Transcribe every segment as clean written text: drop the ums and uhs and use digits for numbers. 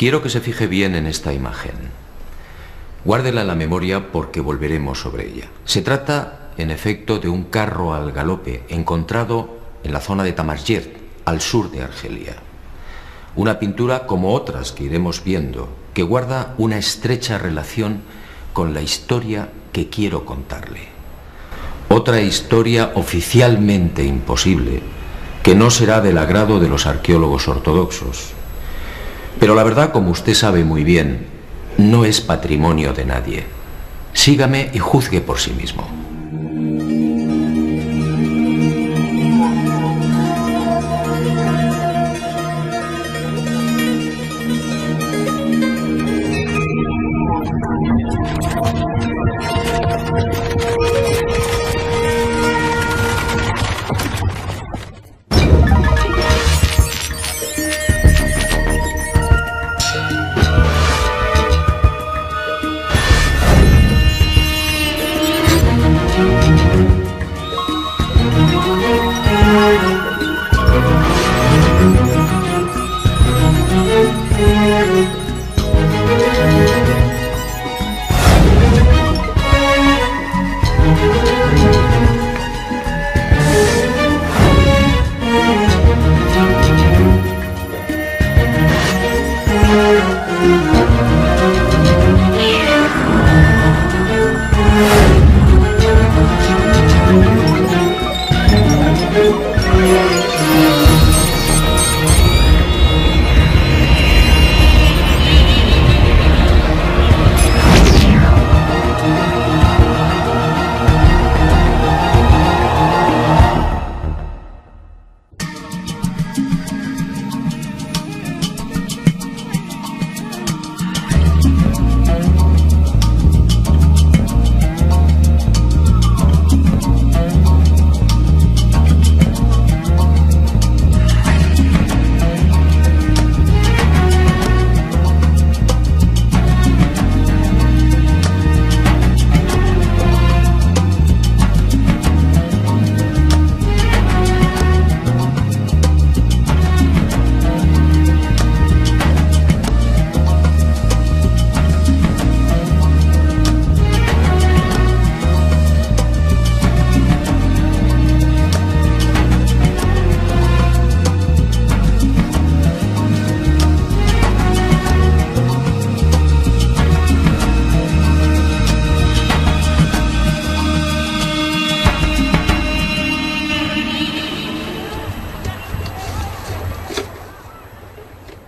Quiero que se fije bien en esta imagen. Guárdela en la memoria porque volveremos sobre ella. Se trata, en efecto, de un carro al galope encontrado en la zona de Tamasjert, al sur de Argelia. Una pintura como otras que iremos viendo, que guarda una estrecha relación con la historia que quiero contarle. Otra historia oficialmente imposible, que no será del agrado de los arqueólogos ortodoxos. Pero la verdad, como usted sabe muy bien, no es patrimonio de nadie. Sígame y juzgue por sí mismo.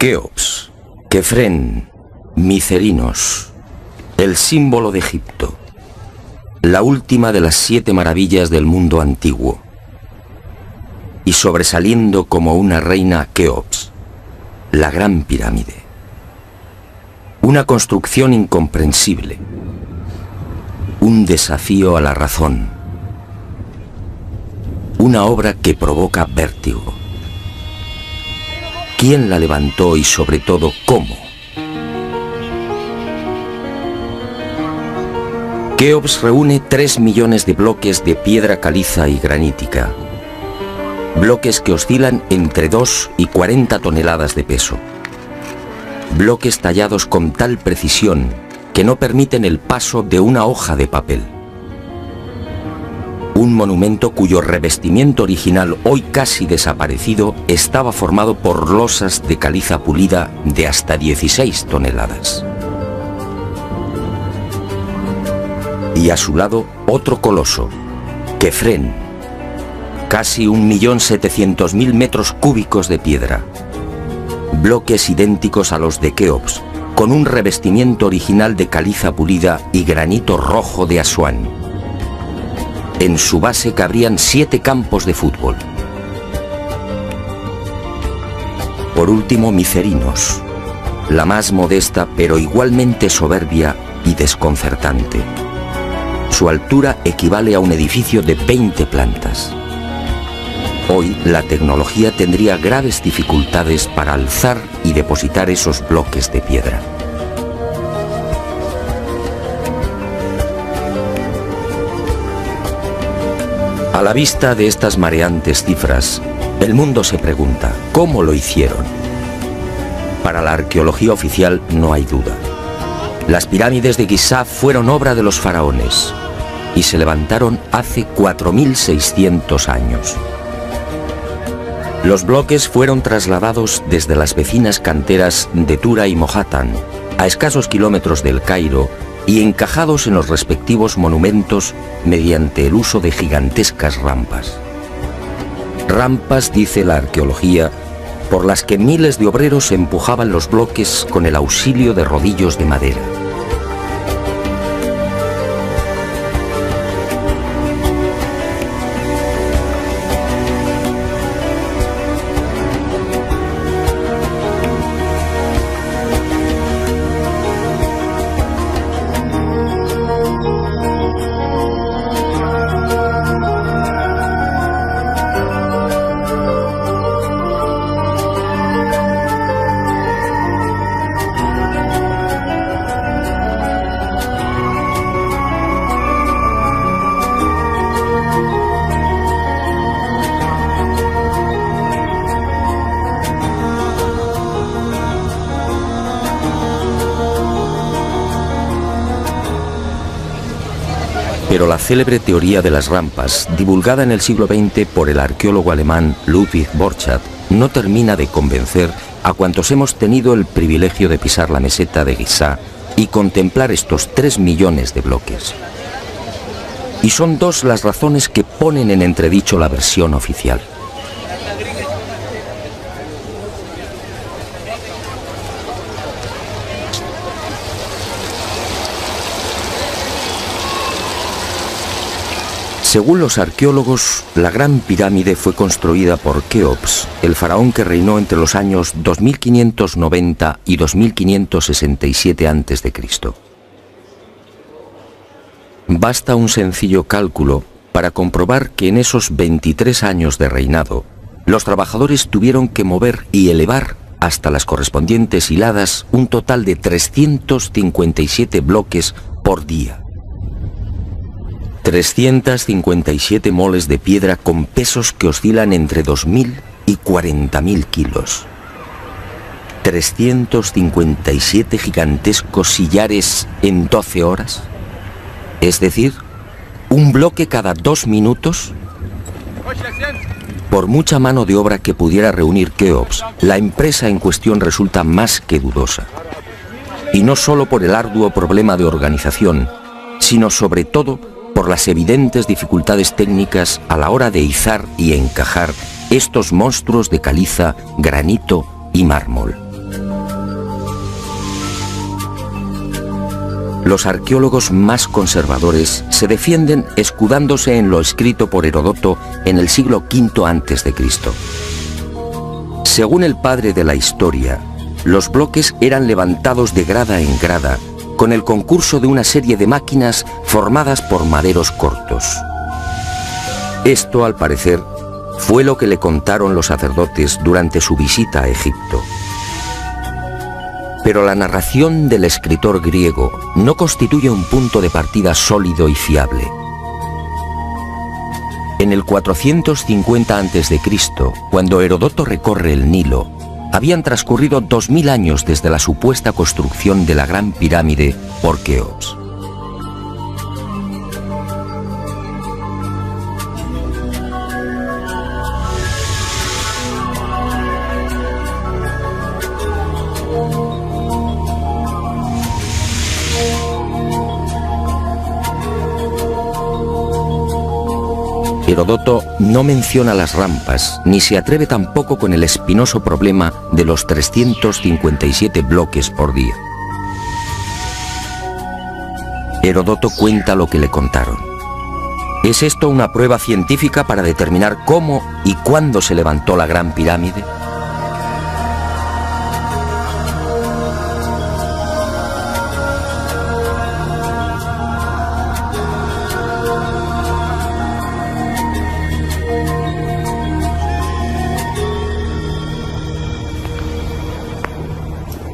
Keops, Kefren, Micerinos, el símbolo de Egipto, la última de las 7 maravillas del mundo antiguo, y sobresaliendo como una reina Keops, la Gran Pirámide. Una construcción incomprensible, un desafío a la razón, una obra que provoca vértigo. ¿Quién la levantó y sobre todo cómo? Keops reúne 3 millones de bloques de piedra caliza y granítica. Bloques que oscilan entre 2 y 40 toneladas de peso. Bloques tallados con tal precisión que no permiten el paso de una hoja de papel. Un monumento cuyo revestimiento original, hoy casi desaparecido, estaba formado por losas de caliza pulida de hasta 16 toneladas. Y a su lado, otro coloso, Kefren, casi 1.700.000 metros cúbicos de piedra. Bloques idénticos a los de Keops, con un revestimiento original de caliza pulida y granito rojo de Asuán. En su base cabrían 7 campos de fútbol. Por último, Micerinos, la más modesta pero igualmente soberbia y desconcertante. Su altura equivale a un edificio de 20 plantas. Hoy la tecnología tendría graves dificultades para alzar y depositar esos bloques de piedra. A la vista de estas mareantes cifras, el mundo se pregunta, ¿cómo lo hicieron? Para la arqueología oficial no hay duda. Las pirámides de Giza fueron obra de los faraones y se levantaron hace 4.600 años. Los bloques fueron trasladados desde las vecinas canteras de Tura y Mojatán, a escasos kilómetros del Cairo, y encajados en los respectivos monumentos mediante el uso de gigantescas rampas. Rampas, dice la arqueología, por las que miles de obreros empujaban los bloques con el auxilio de rodillos de madera. Pero la célebre teoría de las rampas, divulgada en el siglo XX por el arqueólogo alemán Ludwig Borchardt, no termina de convencer a cuantos hemos tenido el privilegio de pisar la meseta de Giza y contemplar estos 3 millones de bloques. Y son 2 las razones que ponen en entredicho la versión oficial. Según los arqueólogos, la Gran Pirámide fue construida por Keops, el faraón que reinó entre los años 2590 y 2567 a.C. Basta un sencillo cálculo para comprobar que en esos 23 años de reinado, los trabajadores tuvieron que mover y elevar hasta las correspondientes hiladas un total de 357 bloques por día. 357 moles de piedra con pesos que oscilan entre 2.000 y 40.000 kilos. 357 gigantescos sillares en 12 horas. Es decir, un bloque cada 2 minutos. Por mucha mano de obra que pudiera reunir Keops, la empresa en cuestión resulta más que dudosa. Y no solo por el arduo problema de organización, sino sobre todo por las evidentes dificultades técnicas a la hora de izar y encajar estos monstruos de caliza, granito y mármol. Los arqueólogos más conservadores se defienden escudándose en lo escrito por Heródoto en el siglo V a.C. Según el padre de la historia, los bloques eran levantados de grada en grada con el concurso de una serie de máquinas formadas por maderos cortos. Esto, al parecer, fue lo que le contaron los sacerdotes durante su visita a Egipto. Pero la narración del escritor griego no constituye un punto de partida sólido y fiable. En el 450 a.C., cuando Heródoto recorre el Nilo, habían transcurrido 2000 años desde la supuesta construcción de la Gran Pirámide por Keops. Herodoto no menciona las rampas, ni se atreve tampoco con el espinoso problema de los 357 bloques por día. Herodoto cuenta lo que le contaron. ¿Es esto una prueba científica para determinar cómo y cuándo se levantó la Gran Pirámide?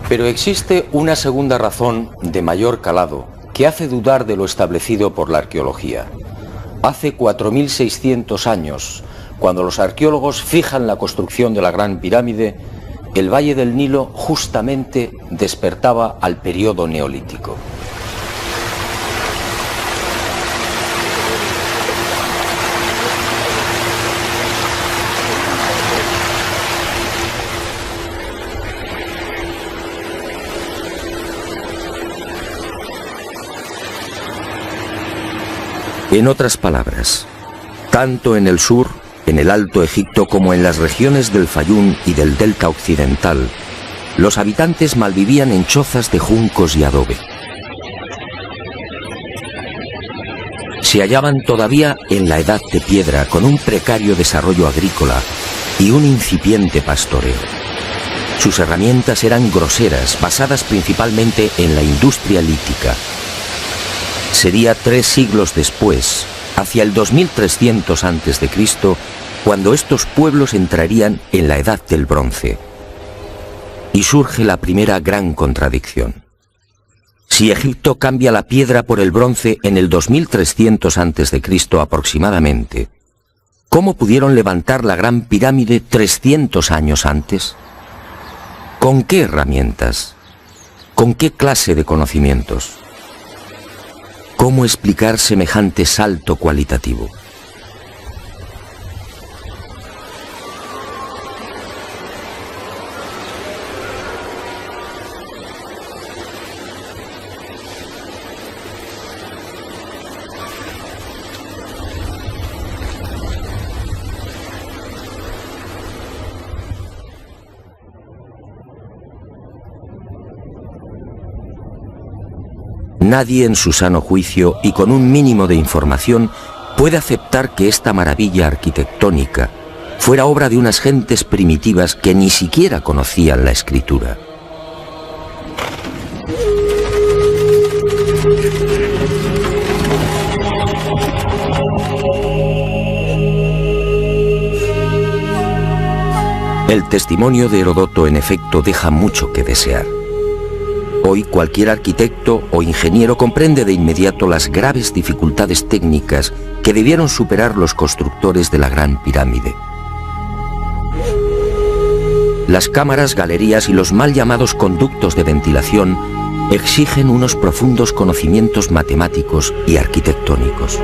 Pero existe una segunda razón de mayor calado que hace dudar de lo establecido por la arqueología. Hace 4.600 años, cuando los arqueólogos fijan la construcción de la Gran Pirámide, el Valle del Nilo justamente despertaba al periodo neolítico. En otras palabras, tanto en el sur, en el Alto Egipto, como en las regiones del Fayum y del Delta Occidental, los habitantes malvivían en chozas de juncos y adobe. Se hallaban todavía en la Edad de Piedra, con un precario desarrollo agrícola y un incipiente pastoreo. Sus herramientas eran groseras, basadas principalmente en la industria lítica. Sería 3 siglos después, hacia el 2300 a.C., cuando estos pueblos entrarían en la Edad del Bronce. Y surge la primera gran contradicción. Si Egipto cambia la piedra por el bronce en el 2300 a.C. aproximadamente, ¿cómo pudieron levantar la Gran Pirámide 300 años antes? ¿Con qué herramientas? ¿Con qué clase de conocimientos? ¿Cómo explicar semejante salto cualitativo? Nadie en su sano juicio y con un mínimo de información puede aceptar que esta maravilla arquitectónica fuera obra de unas gentes primitivas que ni siquiera conocían la escritura. El testimonio de Herodoto, en efecto, deja mucho que desear. Hoy cualquier arquitecto o ingeniero comprende de inmediato las graves dificultades técnicas que debieron superar los constructores de la Gran Pirámide. Las cámaras, galerías y los mal llamados conductos de ventilación exigen unos profundos conocimientos matemáticos y arquitectónicos.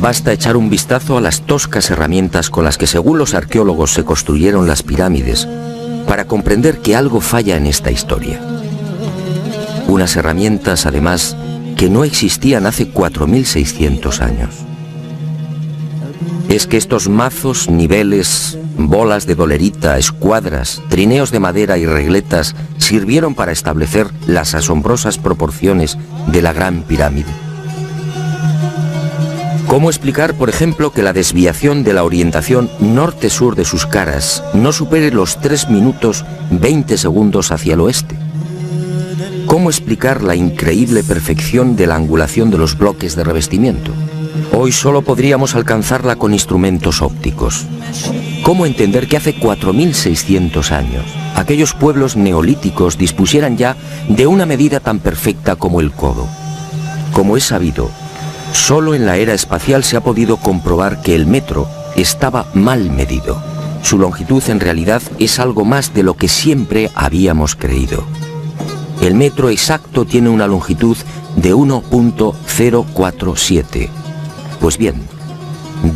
Basta echar un vistazo a las toscas herramientas con las que, según los arqueólogos, se construyeron las pirámides para comprender que algo falla en esta historia. Unas herramientas, además, que no existían hace 4.600 años. Es que estos mazos, niveles, bolas de dolerita, escuadras, trineos de madera y regletas sirvieron para establecer las asombrosas proporciones de la Gran Pirámide. ¿Cómo explicar, por ejemplo, que la desviación de la orientación norte-sur de sus caras no supere los 3 minutos 20 segundos hacia el oeste? ¿Cómo explicar la increíble perfección de la angulación de los bloques de revestimiento? Hoy solo podríamos alcanzarla con instrumentos ópticos. ¿Cómo entender que hace 4.600 años aquellos pueblos neolíticos dispusieran ya de una medida tan perfecta como el codo? Como es sabido, Solo en la era espacial se ha podido comprobar que el metro estaba mal medido. Su longitud en realidad es algo más de lo que siempre habíamos creído. El metro exacto tiene una longitud de 1.047. Pues bien,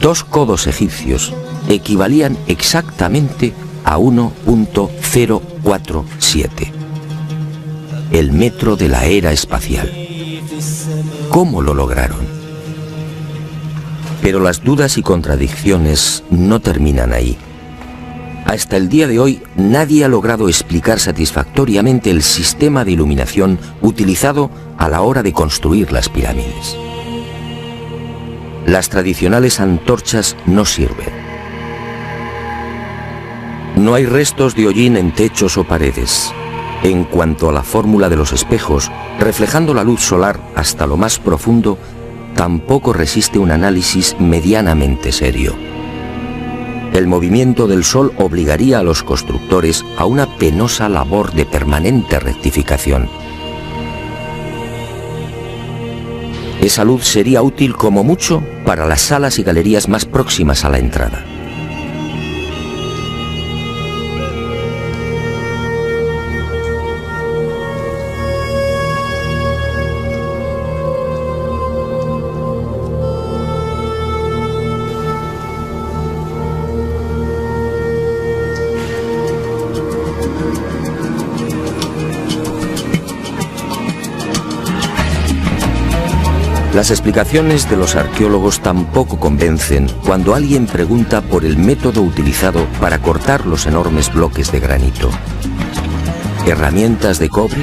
2 codos egipcios equivalían exactamente a 1.047. El metro de la era espacial. ¿Cómo lo lograron? Pero las dudas y contradicciones no terminan ahí. Hasta el día de hoy, nadie ha logrado explicar satisfactoriamente el sistema de iluminación utilizado a la hora de construir las pirámides. Las tradicionales antorchas no sirven. No hay restos de hollín en techos o paredes. En cuanto a la fórmula de los espejos, reflejando la luz solar hasta lo más profundo, tampoco resiste un análisis medianamente serio. El movimiento del Sol obligaría a los constructores a una penosa labor de permanente rectificación. Esa luz sería útil como mucho para las salas y galerías más próximas a la entrada. Las explicaciones de los arqueólogos tampoco convencen cuando alguien pregunta por el método utilizado para cortar los enormes bloques de granito. ¿Herramientas de cobre?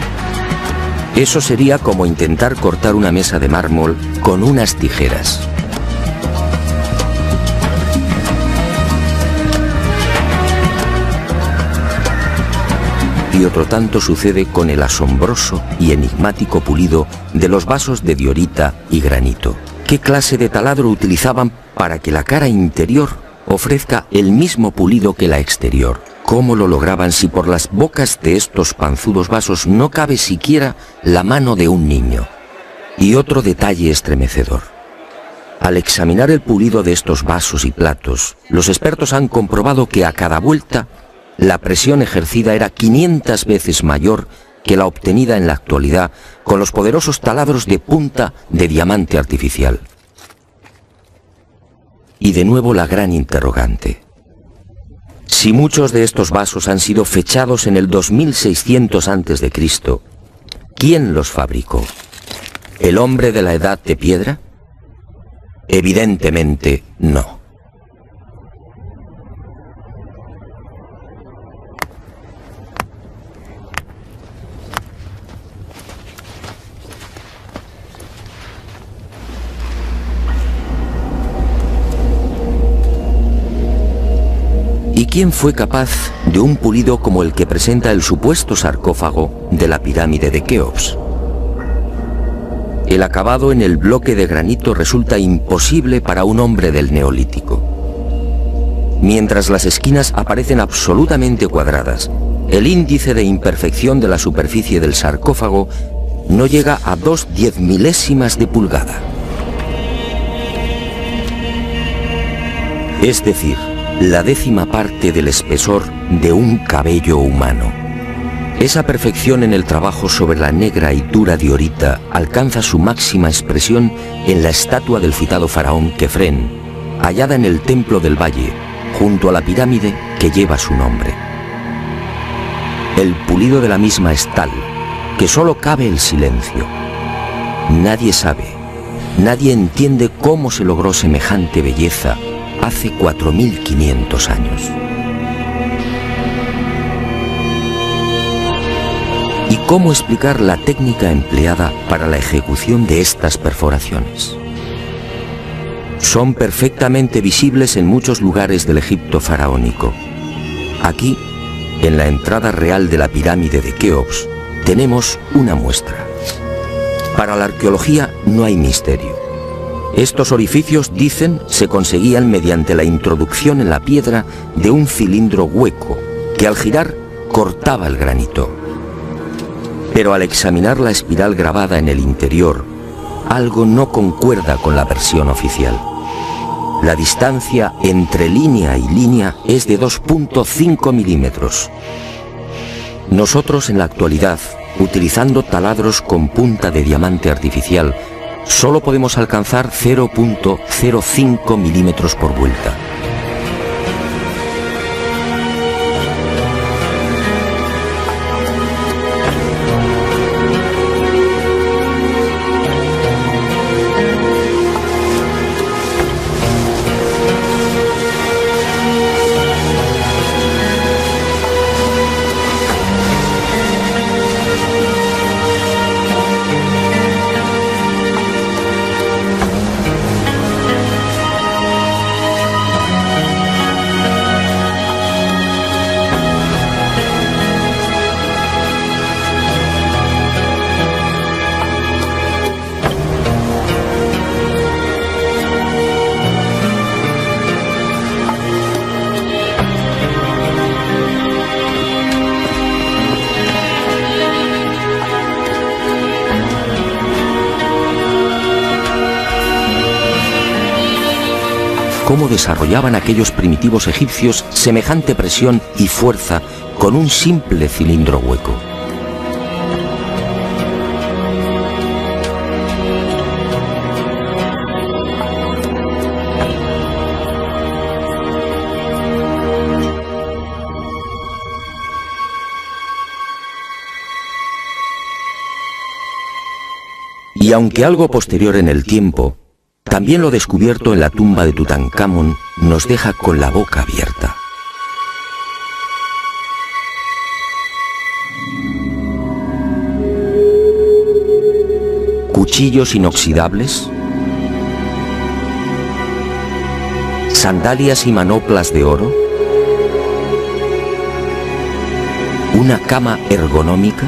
Eso sería como intentar cortar una mesa de mármol con unas tijeras. Y otro tanto sucede con el asombroso y enigmático pulido de los vasos de diorita y granito. ¿Qué clase de taladro utilizaban para que la cara interior ofrezca el mismo pulido que la exterior? ¿Cómo lo lograban si por las bocas de estos panzudos vasos no cabe siquiera la mano de un niño? Y otro detalle estremecedor. Al examinar el pulido de estos vasos y platos, los expertos han comprobado que a cada vuelta la presión ejercida era 500 veces mayor que la obtenida en la actualidad con los poderosos taladros de punta de diamante artificial. Y de nuevo la gran interrogante. Si muchos de estos vasos han sido fechados en el 2600 a.C., ¿quién los fabricó? ¿El hombre de la edad de piedra? Evidentemente no. ¿Y quién fue capaz de un pulido como el que presenta el supuesto sarcófago de la pirámide de Keops? El acabado en el bloque de granito resulta imposible para un hombre del Neolítico. Mientras las esquinas aparecen absolutamente cuadradas, el índice de imperfección de la superficie del sarcófago no llega a 2/10 de pulgada. Es decir, la 10ª parte del espesor de un cabello humano. Esa perfección en el trabajo sobre la negra y dura diorita alcanza su máxima expresión en la estatua del citado faraón Kefren, hallada en el Templo del Valle, junto a la pirámide que lleva su nombre. El pulido de la misma es tal que solo cabe el silencio. Nadie sabe, nadie entiende cómo se logró semejante belleza hace 4500 años. ¿Y cómo explicar la técnica empleada para la ejecución de estas perforaciones? Son perfectamente visibles en muchos lugares del Egipto faraónico. Aquí, en la entrada real de la pirámide de Keops, tenemos una muestra. Para la arqueología no hay misterio. Estos orificios, dicen, se conseguían mediante la introducción en la piedra de un cilindro hueco que al girar cortaba el granito. Pero al examinar la espiral grabada en el interior, algo no concuerda con la versión oficial. La distancia entre línea y línea es de 2.5 milímetros. Nosotros en la actualidad, utilizando taladros con punta de diamante artificial, solo podemos alcanzar 0.05 milímetros por vuelta. Cómo desarrollaban aquellos primitivos egipcios semejante presión y fuerza con un simple cilindro hueco. Y aunque algo posterior en el tiempo, también lo descubierto en la tumba de Tutankamón nos deja con la boca abierta. Cuchillos inoxidables, sandalias y manoplas de oro, una cama ergonómica,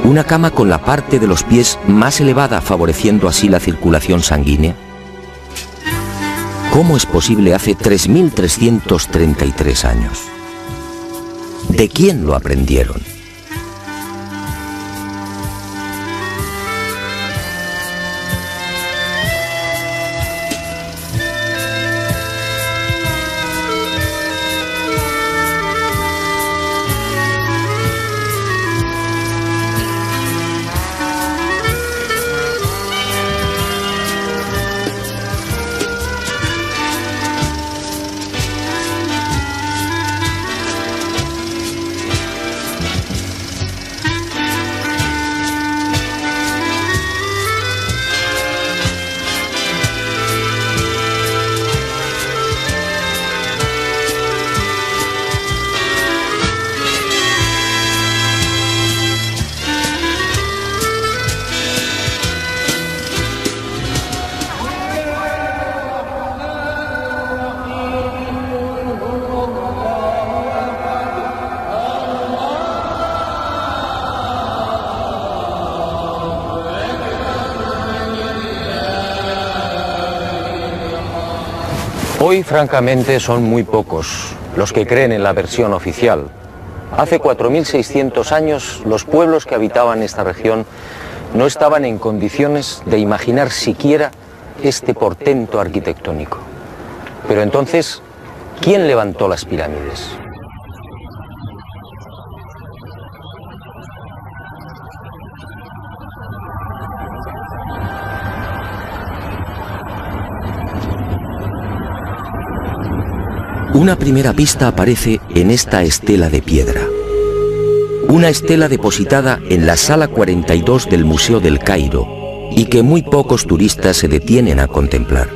una cama con la parte de los pies más elevada, favoreciendo así la circulación sanguínea. ¿Cómo es posible hace 3.333 años? ¿De quién lo aprendieron? Hoy, francamente, son muy pocos los que creen en la versión oficial. Hace 4.600 años, los pueblos que habitaban esta región no estaban en condiciones de imaginar siquiera este portento arquitectónico. Pero entonces, ¿quién levantó las pirámides? Una primera pista aparece en esta estela de piedra. Una estela depositada en la sala 42 del Museo del Cairo y que muy pocos turistas se detienen a contemplar.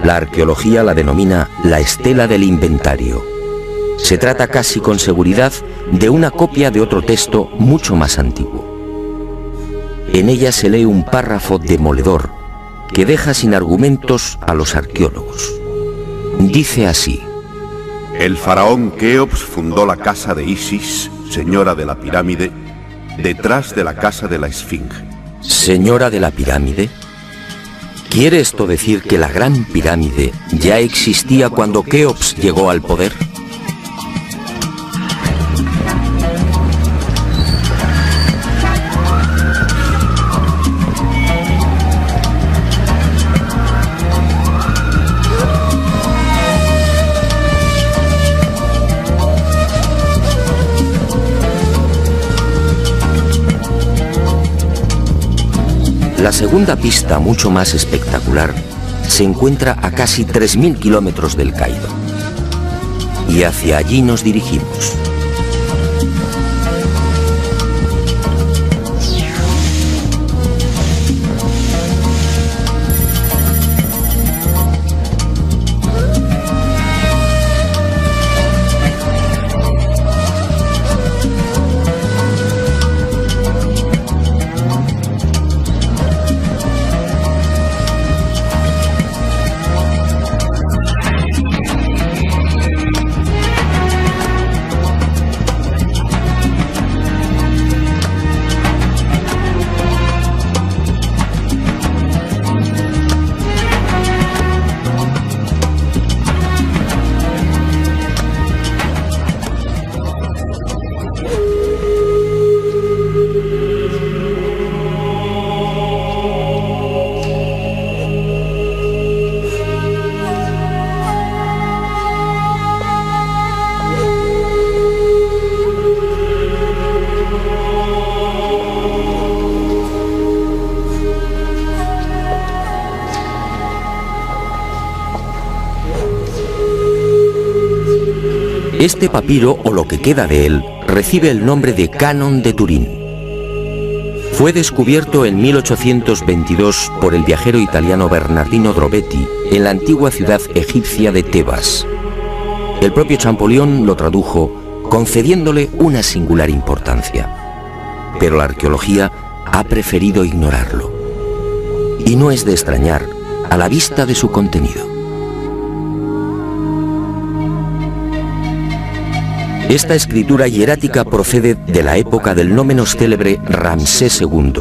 La arqueología la denomina la estela del inventario. Se trata casi con seguridad de una copia de otro texto mucho más antiguo. En ella se lee un párrafo demoledor que deja sin argumentos a los arqueólogos. Dice así: el faraón Keops fundó la casa de Isis, señora de la pirámide, detrás de la casa de la Esfinge. ¿Señora de la pirámide? ¿Quiere esto decir que la Gran Pirámide ya existía cuando Keops llegó al poder? La segunda pista, mucho más espectacular, se encuentra a casi 3.000 kilómetros del Cairo. Y hacia allí nos dirigimos. Este papiro, o lo que queda de él, recibe el nombre de Canon de Turín. Fue descubierto en 1822 por el viajero italiano Bernardino Drobetti en la antigua ciudad egipcia de Tebas. El propio Champollion lo tradujo concediéndole una singular importancia. Pero la arqueología ha preferido ignorarlo. Y no es de extrañar a la vista de su contenido. Esta escritura hierática procede de la época del no menos célebre Ramsés II,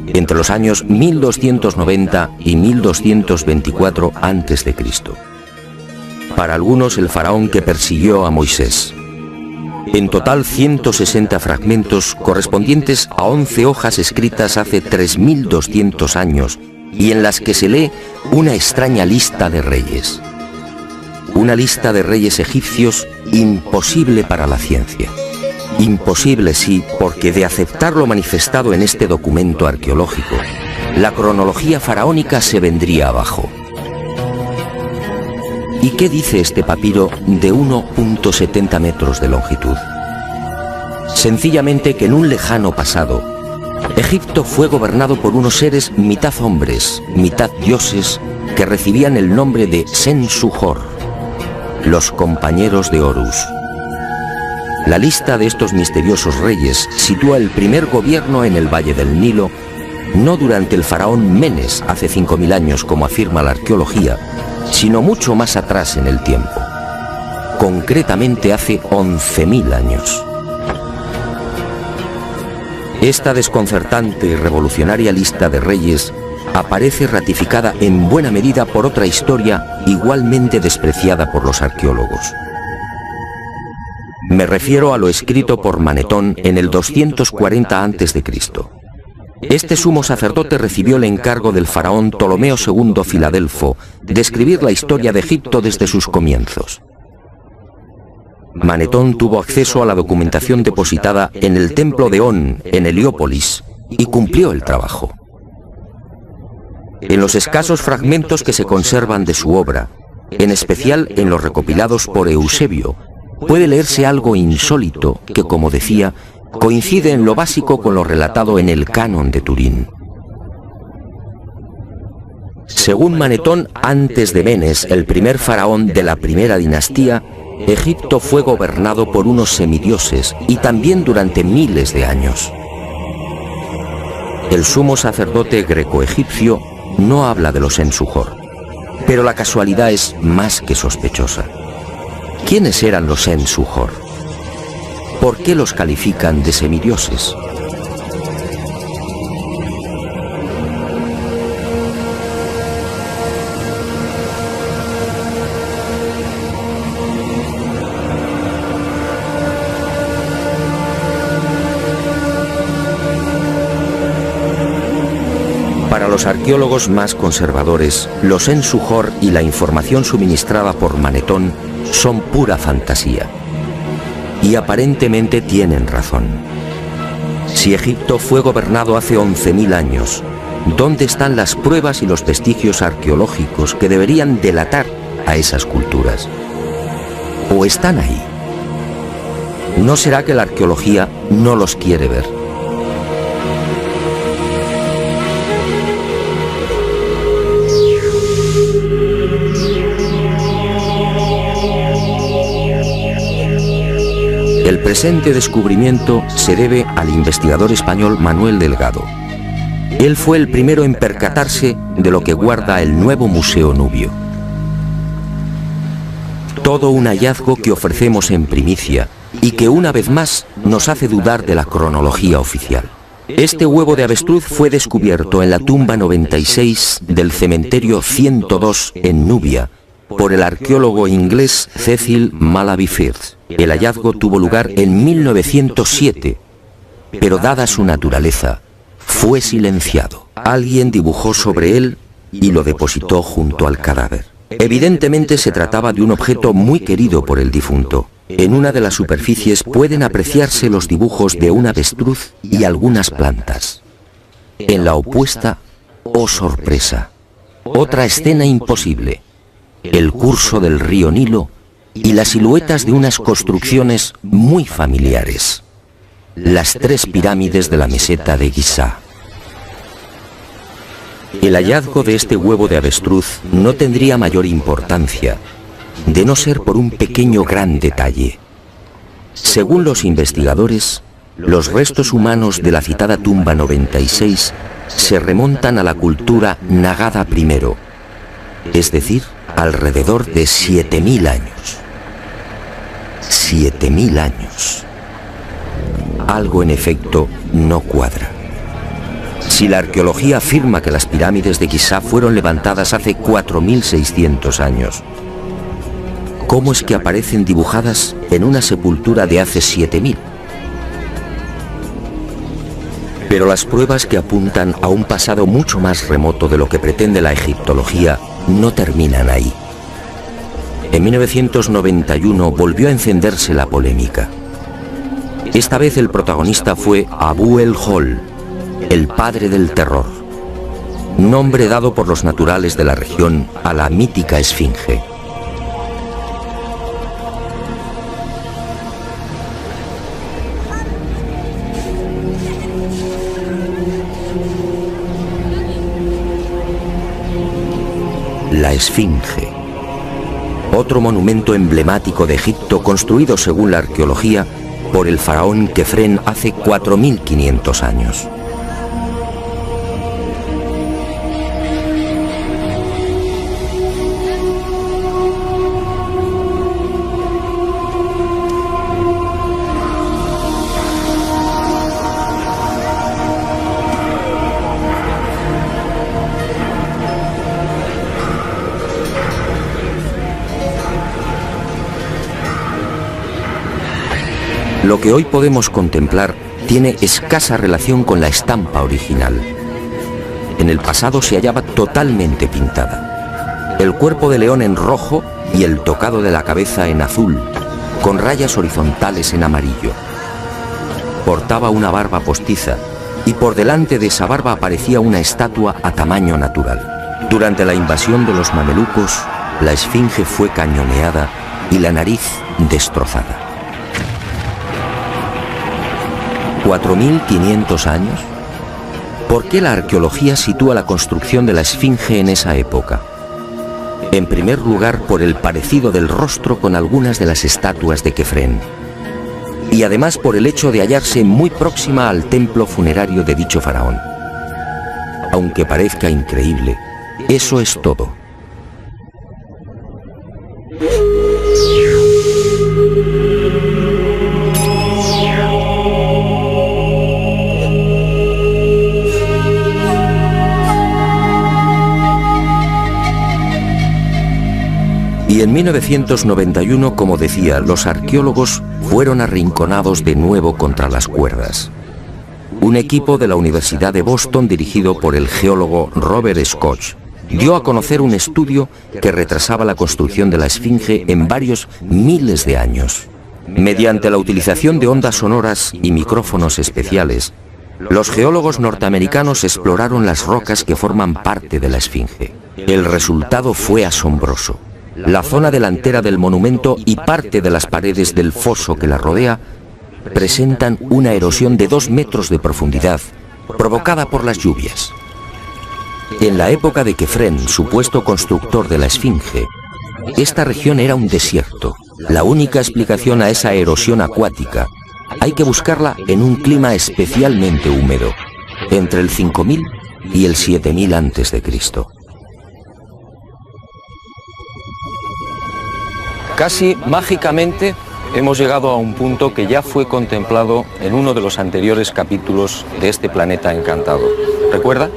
entre los años 1290 y 1224 a.C. Para algunos, el faraón que persiguió a Moisés. En total, 160 fragmentos correspondientes a 11 hojas escritas hace 3200 años y en las que se lee una extraña lista de reyes. Una lista de reyes egipcios imposible para la ciencia. Imposible, sí, porque de aceptar lo manifestado en este documento arqueológico, la cronología faraónica se vendría abajo. ¿Y qué dice este papiro de 1,70 metros de longitud? Sencillamente que en un lejano pasado, Egipto fue gobernado por unos seres mitad hombres, mitad dioses, que recibían el nombre de Sensuhor, los compañeros de Horus. La lista de estos misteriosos reyes sitúa el primer gobierno en el Valle del Nilo, no durante el faraón Menes hace 5000 años como afirma la arqueología, sino mucho más atrás en el tiempo, concretamente hace 11.000 años. Esta desconcertante y revolucionaria lista de reyes aparece ratificada en buena medida por otra historia igualmente despreciada por los arqueólogos. Me refiero a lo escrito por Manetón en el 240 a.C. Este sumo sacerdote recibió el encargo del faraón Ptolomeo II Filadelfo de escribir la historia de Egipto desde sus comienzos. Manetón tuvo acceso a la documentación depositada en el templo de On, en Heliópolis, y cumplió el trabajo. En los escasos fragmentos que se conservan de su obra, en especial en los recopilados por Eusebio, puede leerse algo insólito que, como decía, coincide en lo básico con lo relatado en el Canon de Turín. Según Manetón, antes de Menes, el primer faraón de la primera dinastía, Egipto fue gobernado por unos semidioses y también durante miles de años. El sumo sacerdote greco-egipcio no habla de los Sensuhor, pero la casualidad es más que sospechosa. ¿Quiénes eran los Sensuhor? ¿Por qué los califican de semidioses? Para los arqueólogos más conservadores, los Sensuhor y la información suministrada por Manetón son pura fantasía. Y aparentemente tienen razón. Si Egipto fue gobernado hace 11.000 años, ¿Dónde están las pruebas y los vestigios arqueológicos que deberían delatar a esas culturas? ¿O están ahí? ¿No será que la arqueología no los quiere ver? El presente descubrimiento se debe al investigador español Manuel Delgado. Él fue el primero en percatarse de lo que guarda el nuevo Museo Nubio. Todo un hallazgo que ofrecemos en primicia y que una vez más nos hace dudar de la cronología oficial. Este huevo de avestruz fue descubierto en la tumba 96 del cementerio 102 en Nubia por el arqueólogo inglés Cecil Malaby Firth. El hallazgo tuvo lugar en 1907, pero dada su naturaleza, fue silenciado. Alguien dibujó sobre él y lo depositó junto al cadáver. Evidentemente se trataba de un objeto muy querido por el difunto. En una de las superficies pueden apreciarse los dibujos de un avestruz y algunas plantas. En la opuesta, oh sorpresa, otra escena imposible: el curso del río Nilo y las siluetas de unas construcciones muy familiares: las 3 pirámides de la meseta de Giza. El hallazgo de este huevo de avestruz no tendría mayor importancia, de no ser por un pequeño gran detalle. Según los investigadores, los restos humanos de la citada tumba 96 se remontan a la cultura Nagada I, es decir, alrededor de 7000 años. 7000 años. Algo en efecto no cuadra. Si la arqueología afirma que las pirámides de Giza fueron levantadas hace 4600 años, ¿cómo es que aparecen dibujadas en una sepultura de hace 7000? Pero las pruebas que apuntan a un pasado mucho más remoto de lo que pretende la egiptología no terminan ahí. En 1991 volvió a encenderse la polémica. Esta vez el protagonista fue Abu el-Hol, el padre del terror, nombre dado por los naturales de la región a la mítica esfinge. La esfinge, otro monumento emblemático de Egipto construido según la arqueología por el faraón Kefren hace 4500 años. Lo que hoy podemos contemplar tiene escasa relación con la estampa original. En el pasado se hallaba totalmente pintada. El cuerpo de león en rojo y el tocado de la cabeza en azul, con rayas horizontales en amarillo. Portaba una barba postiza y por delante de esa barba aparecía una estatua a tamaño natural. Durante la invasión de los mamelucos, la esfinge fue cañoneada y la nariz destrozada. 4500 años. ¿Por qué la arqueología sitúa la construcción de la esfinge en esa época? En primer lugar, por el parecido del rostro con algunas de las estatuas de Kefren, y además por el hecho de hallarse muy próxima al templo funerario de dicho faraón. Aunque parezca increíble, eso es todo. Y en 1991, como decía, los arqueólogos fueron arrinconados de nuevo contra las cuerdas. Un equipo de la Universidad de Boston, dirigido por el geólogo Robert Scott, dio a conocer un estudio que retrasaba la construcción de la esfinge en varios miles de años. Mediante la utilización de ondas sonoras y micrófonos especiales, Los geólogos norteamericanos exploraron las rocas que forman parte de la Esfinge. El resultado fue asombroso. La zona delantera del monumento y parte de las paredes del foso que la rodea presentan una erosión de 2 metros de profundidad, provocada por las lluvias. En la época de Kefren, supuesto constructor de la Esfinge, esta región era un desierto. La única explicación a esa erosión acuática hay que buscarla en un clima especialmente húmedo, entre el 5000 y el 7000 a.C. Casi mágicamente hemos llegado a un punto que ya fue contemplado en uno de los anteriores capítulos de este planeta encantado. ¿Recuerda?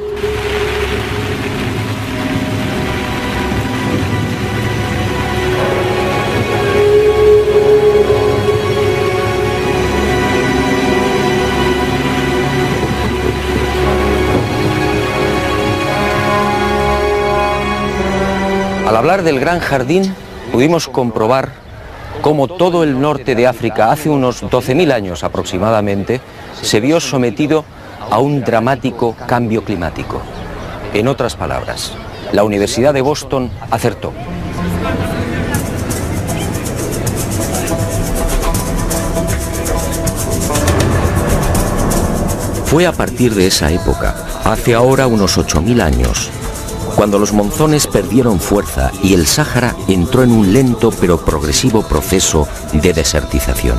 Al hablar del Gran Jardín, pudimos comprobar cómo todo el norte de África, hace unos 12.000 años aproximadamente, se vio sometido a un dramático cambio climático. En otras palabras, la Universidad de Boston acertó. Fue a partir de esa época, hace ahora unos 8.000 años, cuando los monzones perdieron fuerza y el Sáhara entró en un lento pero progresivo proceso de desertización.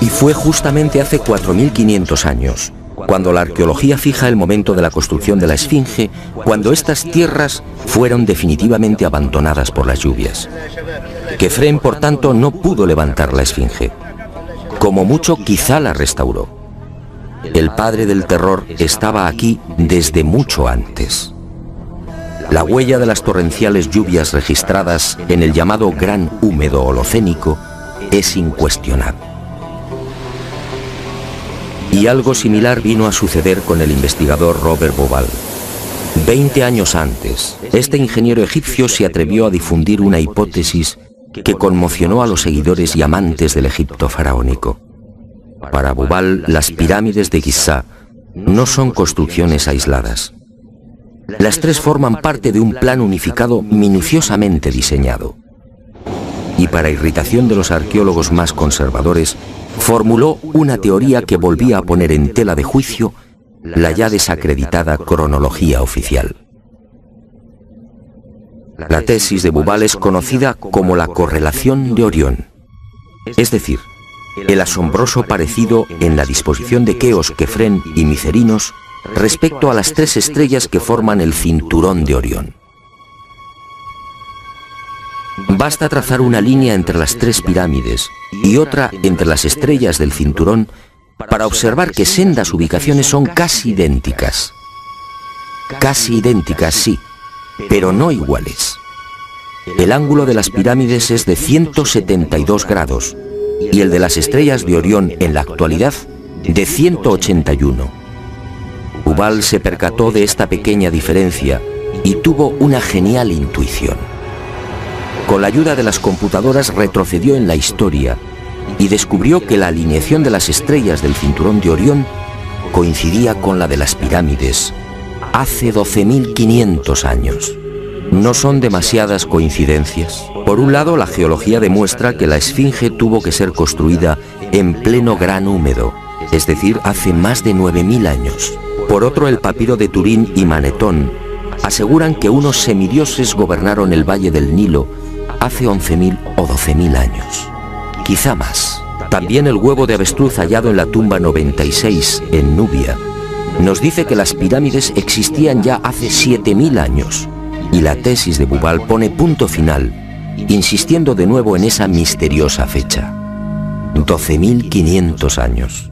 Y fue justamente hace 4.500 años, cuando la arqueología fija el momento de la construcción de la Esfinge, cuando estas tierras fueron definitivamente abandonadas por las lluvias. Kefren, por tanto, no pudo levantar la Esfinge. Como mucho, quizá la restauró. El padre del terror estaba aquí desde mucho antes. La huella de las torrenciales lluvias registradas en el llamado Gran Húmedo Holocénico es incuestionable. Y algo similar vino a suceder con el investigador Robert Bauval. 20 años antes, este ingeniero egipcio se atrevió a difundir una hipótesis que conmocionó a los seguidores y amantes del Egipto faraónico. Para Bauval, las pirámides de Giza no son construcciones aisladas. Las 3 forman parte de un plan unificado minuciosamente diseñado. Y para irritación de los arqueólogos más conservadores, formuló una teoría que volvía a poner en tela de juicio la ya desacreditada cronología oficial. La tesis de Bauval es conocida como la correlación de Orión, es decir, el asombroso parecido en la disposición de Keos, Kefren y Micerinos respecto a las 3 estrellas que forman el cinturón de Orión. Basta trazar una línea entre las 3 pirámides y otra entre las estrellas del cinturón para observar que sendas ubicaciones son casi idénticas. Casi idénticas, sí, pero no iguales. El ángulo de las pirámides es de 172 grados y el de las estrellas de Orión en la actualidad de 181. Bauval se percató de esta pequeña diferencia y tuvo una genial intuición. Con la ayuda de las computadoras retrocedió en la historia y descubrió que la alineación de las estrellas del cinturón de Orión coincidía con la de las pirámides hace 12.500 años. No son demasiadas coincidencias. Por un lado, la geología demuestra que la Esfinge tuvo que ser construida en pleno Gran Húmedo, es decir, hace más de 9.000 años. Por otro, el papiro de Turín y Manetón aseguran que unos semidioses gobernaron el valle del Nilo hace 11.000 o 12.000 años. Quizá más. También el huevo de avestruz hallado en la tumba 96 en Nubia nos dice que las pirámides existían ya hace 7.000 años. Y la tesis de Bauval pone punto final, insistiendo de nuevo en esa misteriosa fecha. 12.500 años.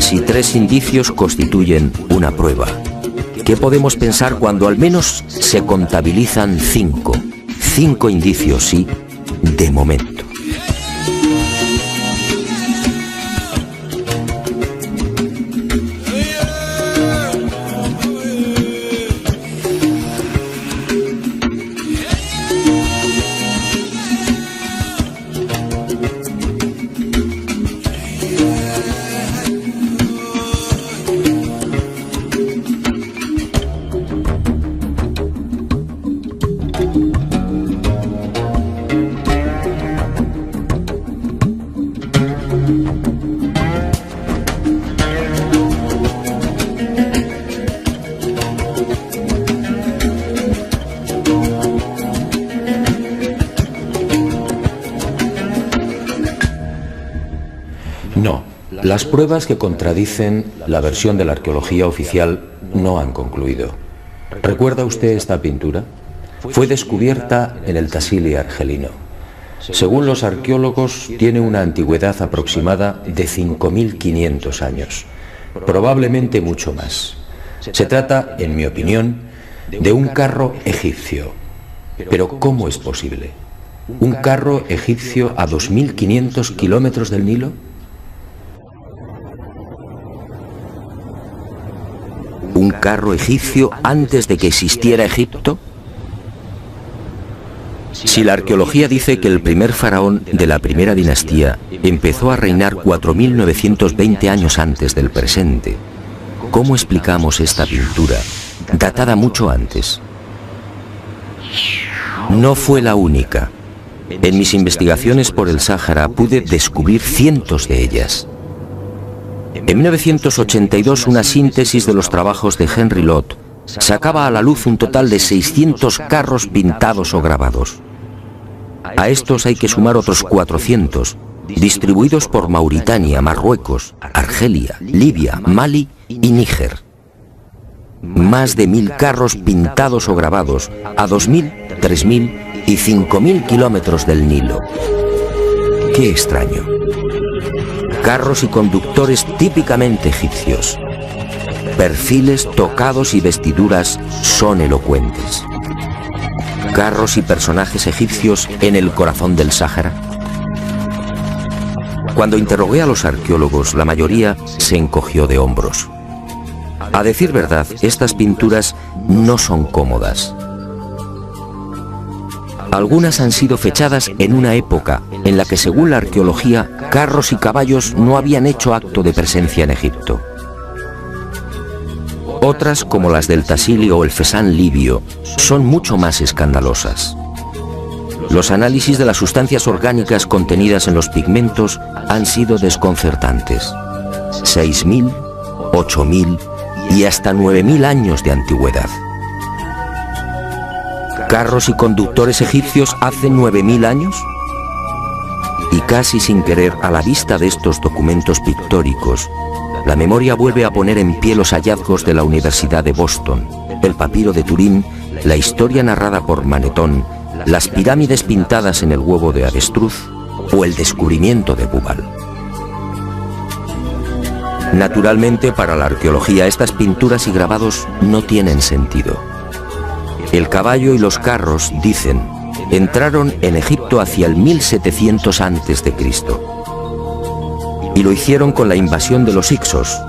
Si 3 indicios constituyen una prueba, ¿qué podemos pensar cuando al menos se contabilizan 5? 5 indicios, sí, de momento. Las pruebas que contradicen la versión de la arqueología oficial no han concluido. ¿Recuerda usted esta pintura? Fue descubierta en el Tassili argelino. Según los arqueólogos, tiene una antigüedad aproximada de 5.500 años, probablemente mucho más. Se trata, en mi opinión, de un carro egipcio. Pero ¿cómo es posible? ¿Un carro egipcio a 2.500 kilómetros del Nilo? ¿Un carro egipcio antes de que existiera Egipto? Si la arqueología dice que el primer faraón de la primera dinastía empezó a reinar 4.920 años antes del presente, ¿cómo explicamos esta pintura, datada mucho antes? No fue la única. En mis investigaciones por el Sáhara pude descubrir cientos de ellas. En 1982, una síntesis de los trabajos de Henry Lott sacaba a la luz un total de 600 carros pintados o grabados. A estos hay que sumar otros 400, distribuidos por Mauritania, Marruecos, Argelia, Libia, Mali y Níger. Más de 1.000 carros pintados o grabados a 2.000, 3.000 y 5.000 kilómetros del Nilo. ¡Qué extraño! Carros y conductores típicamente egipcios. Perfiles, tocados y vestiduras son elocuentes. Carros y personajes egipcios en el corazón del Sáhara. Cuando interrogué a los arqueólogos, la mayoría se encogió de hombros. A decir verdad, estas pinturas no son cómodas. Algunas han sido fechadas en una época en la que, según la arqueología, carros y caballos no habían hecho acto de presencia en Egipto. Otras, como las del Tassili o el Fesán libio, son mucho más escandalosas. Los análisis de las sustancias orgánicas contenidas en los pigmentos han sido desconcertantes. 6.000, 8.000 y hasta 9.000 años de antigüedad. ¿Carros y conductores egipcios hace 9.000 años? Y casi sin querer, a la vista de estos documentos pictóricos, la memoria vuelve a poner en pie los hallazgos de la Universidad de Boston, el papiro de Turín, la historia narrada por Manetón, las pirámides pintadas en el huevo de avestruz o el descubrimiento de Bubal. Naturalmente, para la arqueología, estas pinturas y grabados no tienen sentido. El caballo y los carros, dicen, entraron en Egipto hacia el 1700 a.C. Y lo hicieron con la invasión de los Hicsos,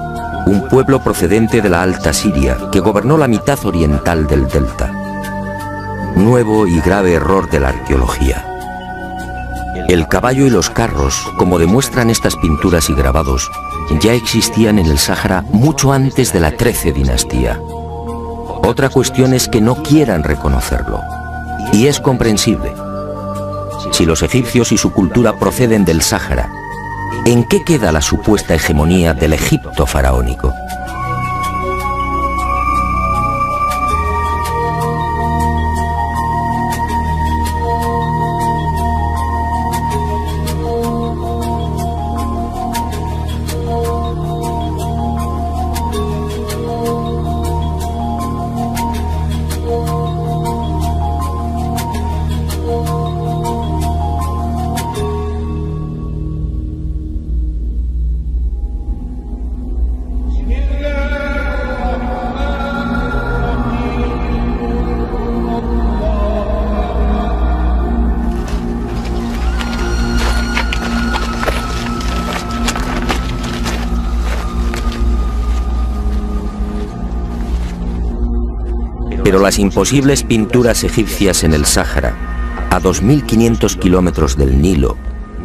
un pueblo procedente de la Alta Siria que gobernó la mitad oriental del delta. Nuevo y grave error de la arqueología. El caballo y los carros, como demuestran estas pinturas y grabados, ya existían en el Sáhara mucho antes de la 13 dinastía. Otra cuestión es que no quieran reconocerlo. Y es comprensible. Si los egipcios y su cultura proceden del Sáhara, ¿en qué queda la supuesta hegemonía del Egipto faraónico? Pero las imposibles pinturas egipcias en el Sáhara, a 2.500 kilómetros del Nilo,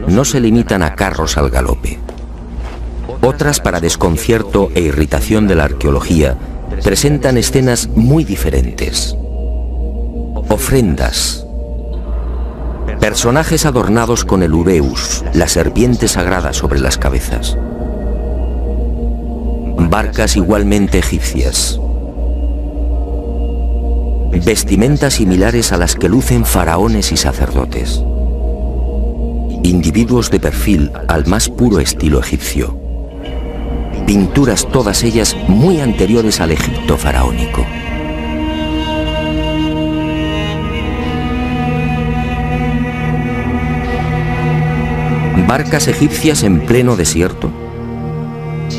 no se limitan a carros al galope. Otras, para desconcierto e irritación de la arqueología, presentan escenas muy diferentes. Ofrendas. Personajes adornados con el ureus, la serpiente sagrada sobre las cabezas. Barcas igualmente egipcias. Vestimentas similares a las que lucen faraones y sacerdotes. Individuos de perfil al más puro estilo egipcio. pinturas todas ellas muy anteriores al Egipto faraónico. ¿Barcas egipcias en pleno desierto?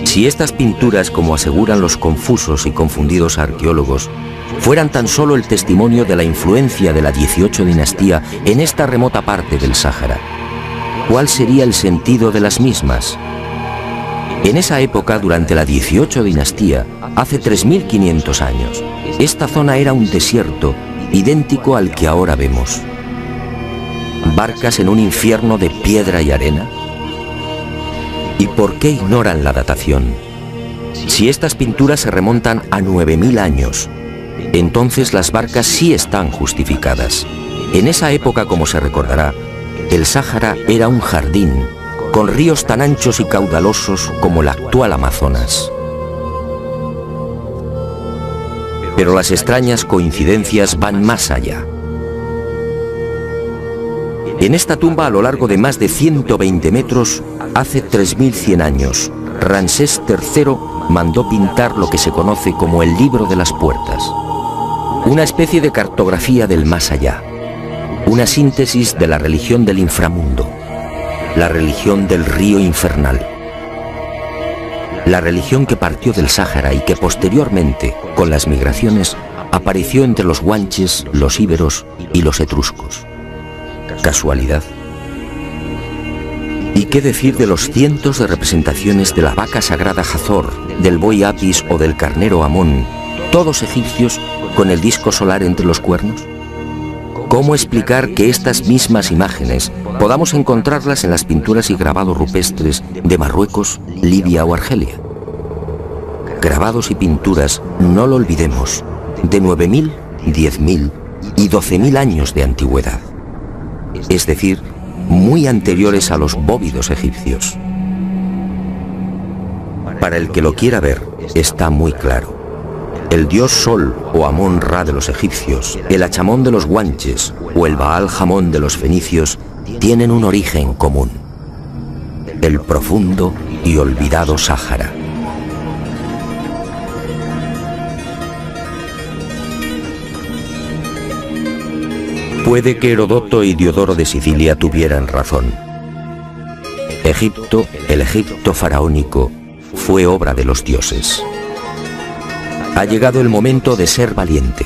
Si estas pinturas, como aseguran los confusos y confundidos arqueólogos, fueran tan solo el testimonio de la influencia de la 18 dinastía en esta remota parte del Sáhara, ¿cuál sería el sentido de las mismas? En esa época, durante la 18 dinastía, hace 3.500 años, esta zona era un desierto idéntico al que ahora vemos. ¿Barcas en un infierno de piedra y arena? ¿Y por qué ignoran la datación? Si estas pinturas se remontan a 9.000 años, entonces las barcas sí están justificadas. En esa época, como se recordará, el Sáhara era un jardín, con ríos tan anchos y caudalosos como el actual Amazonas. Pero las extrañas coincidencias van más allá. En esta tumba, a lo largo de más de 120 metros, hace 3.100 años, Ramsés III mandó pintar lo que se conoce como el Libro de las Puertas, una especie de cartografía del más allá, una síntesis de la religión del inframundo, la religión del río infernal, la religión que partió del Sáhara y que posteriormente, con las migraciones, apareció entre los guanches, los íberos y los etruscos. ¿Casualidad? ¿Y qué decir de los cientos de representaciones de la vaca sagrada Hathor, del buey Apis o del carnero Amón, todos egipcios con el disco solar entre los cuernos? ¿Cómo explicar que estas mismas imágenes podamos encontrarlas en las pinturas y grabados rupestres de Marruecos, Libia o Argelia? Grabados y pinturas, no lo olvidemos, de 9.000, 10.000 y 12.000 años de antigüedad, es decir, muy anteriores a los bóvidos egipcios. Para el que lo quiera ver, está muy claro. El dios Sol o Amón-Ra de los egipcios, el Achamón de los guanches o el Baal-Jamón de los fenicios tienen un origen común: el profundo y olvidado Sáhara. Puede que Herodoto y Diodoro de Sicilia tuvieran razón. Egipto, el Egipto faraónico, fue obra de los dioses. Ha llegado el momento de ser valiente.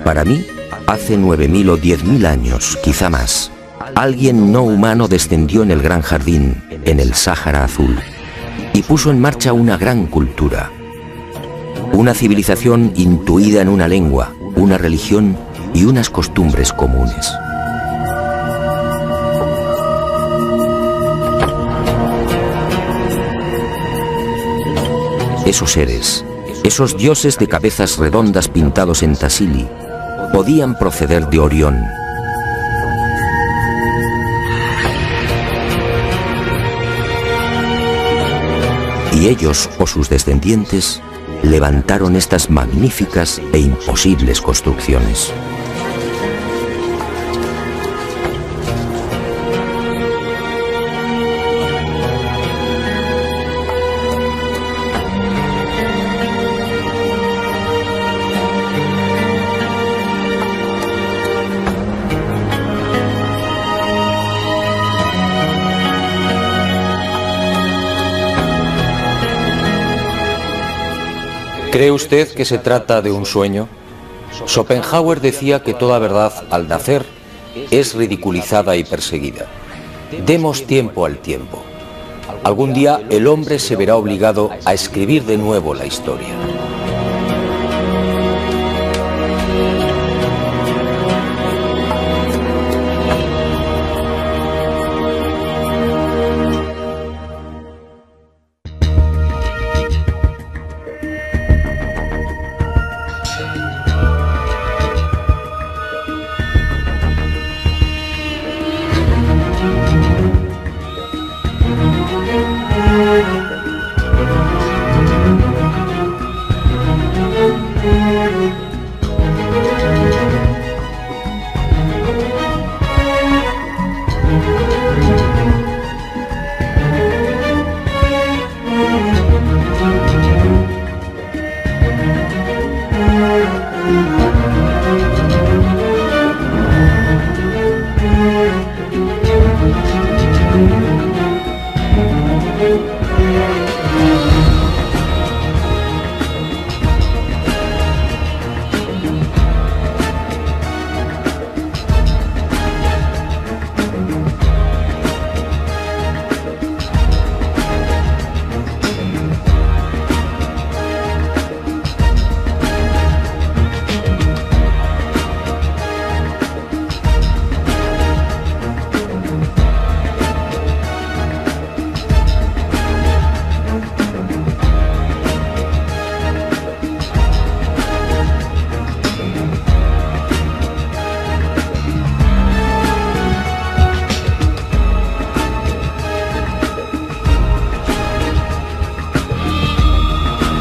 Para mí, hace 9.000 o 10.000 años, quizá más, alguien no humano descendió en el gran jardín, en el Sáhara Azul, y puso en marcha una gran cultura. Una civilización intuida en una lengua, una religión y unas costumbres comunes. Esos seres, esos dioses de cabezas redondas pintados en Tassili, podían proceder de Orión. Y ellos o sus descendientes levantaron estas magníficas e imposibles construcciones. ¿Cree usted que se trata de un sueño? Schopenhauer decía que toda verdad, al nacer, es ridiculizada y perseguida. Demos tiempo al tiempo. Algún día el hombre se verá obligado a escribir de nuevo la historia.